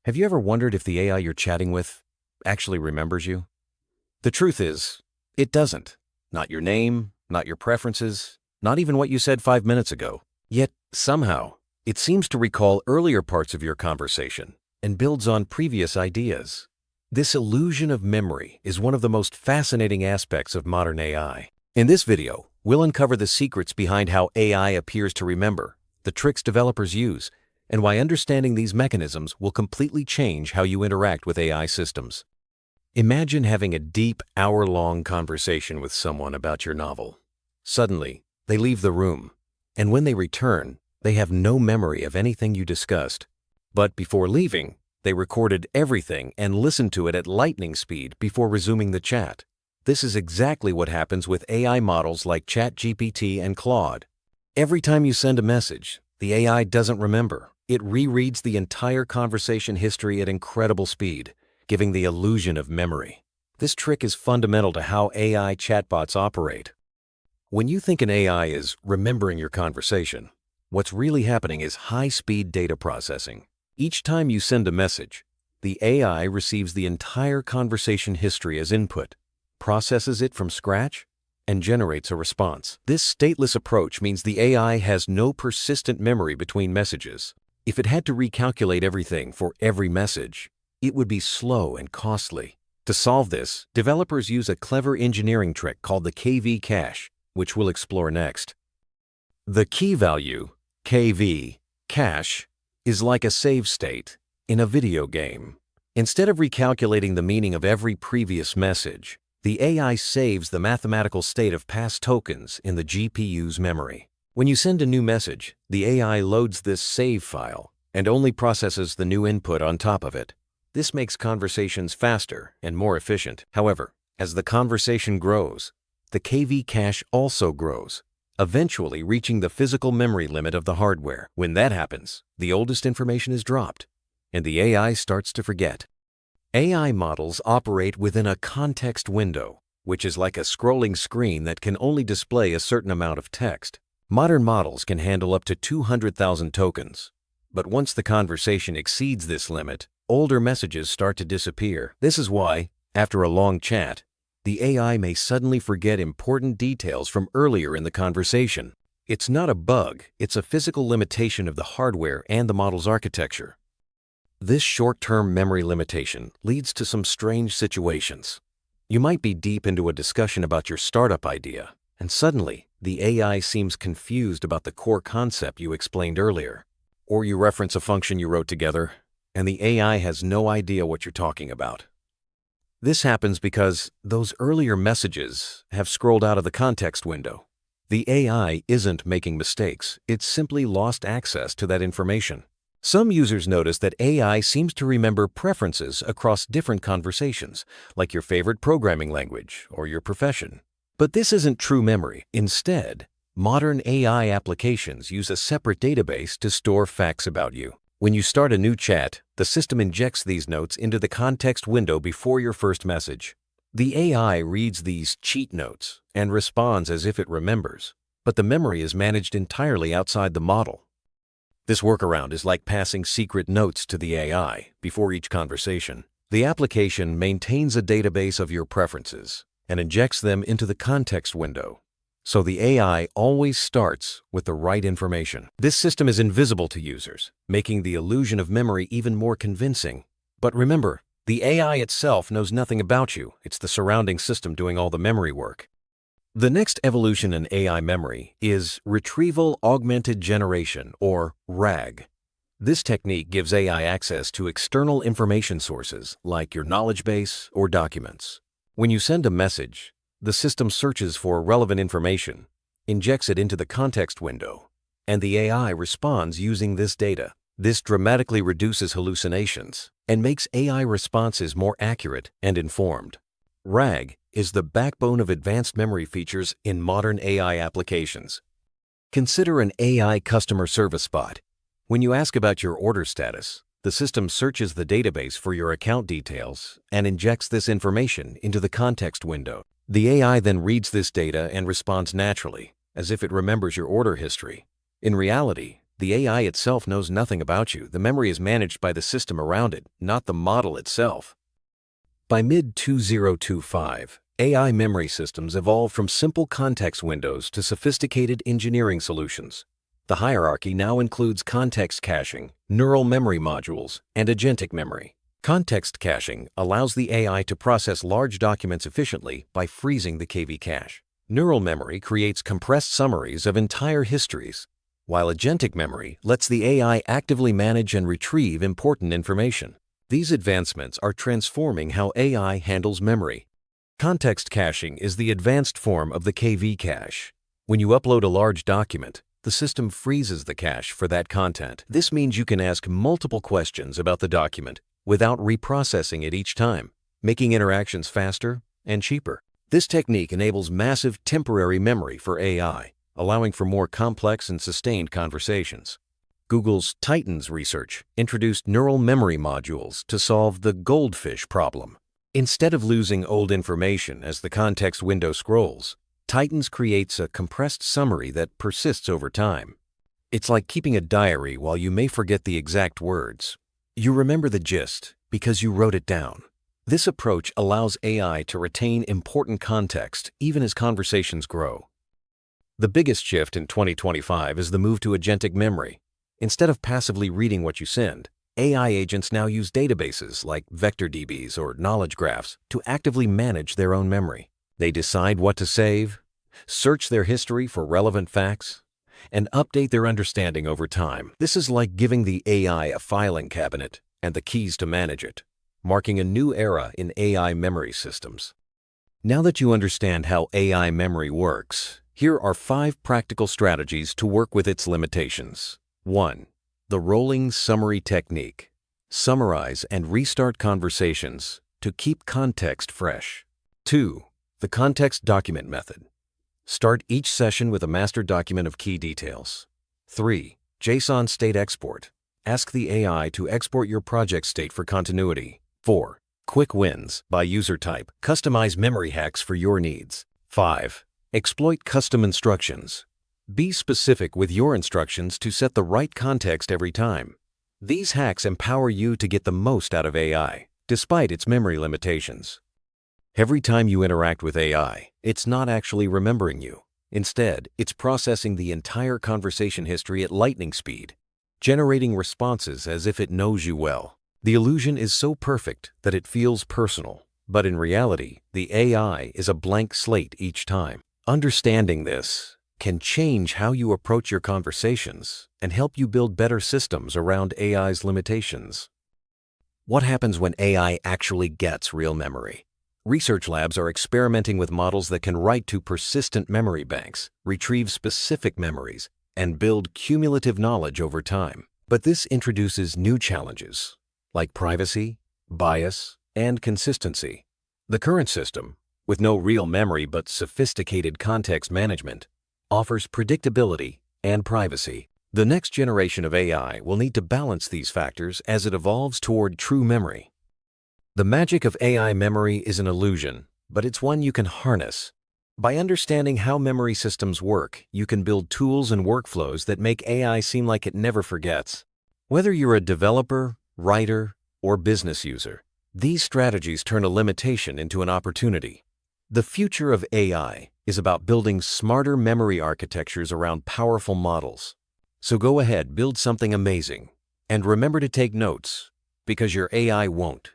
Have you ever wondered if the AI you're chatting with actually remembers you? The truth is, it doesn't. Not your name, not your preferences, not even what you said 5 minutes ago. Yet, somehow, it seems to recall earlier parts of your conversation and builds on previous ideas. This illusion of memory is one of the most fascinating aspects of modern AI. In this video, we'll uncover the secrets behind how AI appears to remember, the tricks developers use, and why understanding these mechanisms will completely change how you interact with AI systems. Imagine having a deep, hour-long conversation with someone about your novel. Suddenly, they leave the room, and when they return, they have no memory of anything you discussed. But before leaving, they recorded everything and listened to it at lightning speed before resuming the chat. This is exactly what happens with AI models like ChatGPT and Claude. Every time you send a message, the AI doesn't remember. It rereads the entire conversation history at incredible speed, giving the illusion of memory. This trick is fundamental to how AI chatbots operate. When you think an AI is remembering your conversation, what's really happening is high-speed data processing. Each time you send a message, the AI receives the entire conversation history as input, processes it from scratch, and generates a response. This stateless approach means the AI has no persistent memory between messages. If it had to recalculate everything for every message, it would be slow and costly. To solve this, developers use a clever engineering trick called the KV cache, which we'll explore next. The key value, KV, cache, is like a save state in a video game. Instead of recalculating the meaning of every previous message, the AI saves the mathematical state of past tokens in the GPU's memory. When you send a new message, the AI loads this save file and only processes the new input on top of it. This makes conversations faster and more efficient. However, as the conversation grows, the KV cache also grows, eventually reaching the physical memory limit of the hardware. When that happens, the oldest information is dropped, and the AI starts to forget. AI models operate within a context window, which is like a scrolling screen that can only display a certain amount of text. Modern models can handle up to 200,000 tokens, but once the conversation exceeds this limit, older messages start to disappear. This is why, after a long chat, the AI may suddenly forget important details from earlier in the conversation. It's not a bug, it's a physical limitation of the hardware and the model's architecture. This short-term memory limitation leads to some strange situations. You might be deep into a discussion about your startup idea, and suddenly, the AI seems confused about the core concept you explained earlier. Or you reference a function you wrote together, and the AI has no idea what you're talking about. This happens because those earlier messages have scrolled out of the context window. The AI isn't making mistakes, it's simply lost access to that information. Some users notice that AI seems to remember preferences across different conversations, like your favorite programming language or your profession. But this isn't true memory. Instead, modern AI applications use a separate database to store facts about you. When you start a new chat, the system injects these notes into the context window before your first message. The AI reads these cheat notes and responds as if it remembers, but the memory is managed entirely outside the model. This workaround is like passing secret notes to the AI before each conversation. The application maintains a database of your preferences and injects them into the context window, so the AI always starts with the right information. This system is invisible to users, making the illusion of memory even more convincing. But remember, the AI itself knows nothing about you. It's the surrounding system doing all the memory work. The next evolution in AI memory is Retrieval-Augmented Generation, or RAG. This technique gives AI access to external information sources like your knowledge base or documents. When you send a message, the system searches for relevant information, injects it into the context window, and the AI responds using this data. This dramatically reduces hallucinations and makes AI responses more accurate and informed. RAG is the backbone of advanced memory features in modern AI applications. Consider an AI customer service bot. When you ask about your order status, the system searches the database for your account details and injects this information into the context window. The AI then reads this data and responds naturally, as if it remembers your order history. In reality, The AI itself knows nothing about you. The memory is managed by the system around it, not the model itself. By mid-2025, AI memory systems evolved from simple context windows to sophisticated engineering solutions. The hierarchy now includes context caching, neural memory modules, and agentic memory. Context caching allows the AI to process large documents efficiently by freezing the KV cache. Neural memory creates compressed summaries of entire histories, while agentic memory lets the AI actively manage and retrieve important information. These advancements are transforming how AI handles memory. Context caching is the advanced form of the KV cache. When you upload a large document, the system freezes the cache for that content. This means you can ask multiple questions about the document without reprocessing it each time, making interactions faster and cheaper. This technique enables massive temporary memory for AI, allowing for more complex and sustained conversations. Google's Titans research introduced neural memory modules to solve the goldfish problem. Instead of losing old information as the context window scrolls, Titans creates a compressed summary that persists over time. It's like keeping a diary while you may forget the exact words. You remember the gist because you wrote it down. This approach allows AI to retain important context even as conversations grow. The biggest shift in 2025 is the move to agentic memory. Instead of passively reading what you send, AI agents now use databases like vector DBs or knowledge graphs to actively manage their own memory. They decide what to save, search their history for relevant facts, and update their understanding over time. This is like giving the AI a filing cabinet and the keys to manage it, marking a new era in AI memory systems. Now that you understand how AI memory works, here are 5 practical strategies to work with its limitations. 1. The rolling summary technique. Summarize and restart conversations to keep context fresh. 2. The context document method. Start each session with a master document of key details. 3. JSON state export. Ask the AI to export your project state for continuity. 4. Quick wins by user type. Customize memory hacks for your needs. 5. Exploit custom instructions. Be specific with your instructions to set the right context every time. These hacks empower you to get the most out of AI, despite its memory limitations. Every time you interact with AI, it's not actually remembering you. Instead, it's processing the entire conversation history at lightning speed, generating responses as if it knows you well. The illusion is so perfect that it feels personal, but in reality, the AI is a blank slate each time. Understanding this can change how you approach your conversations and help you build better systems around AI's limitations. What happens when AI actually gets real memory? Research labs are experimenting with models that can write to persistent memory banks, retrieve specific memories, and build cumulative knowledge over time. But this introduces new challenges, like privacy, bias, and consistency. The current system, with no real memory but sophisticated context management, offers predictability and privacy. The next generation of AI will need to balance these factors as it evolves toward true memory. The magic of AI memory is an illusion, but it's one you can harness. By understanding how memory systems work, you can build tools and workflows that make AI seem like it never forgets. Whether you're a developer, writer, or business user, these strategies turn a limitation into an opportunity. The future of AI is about building smarter memory architectures around powerful models. So go ahead, build something amazing. And remember to take notes, because your AI won't.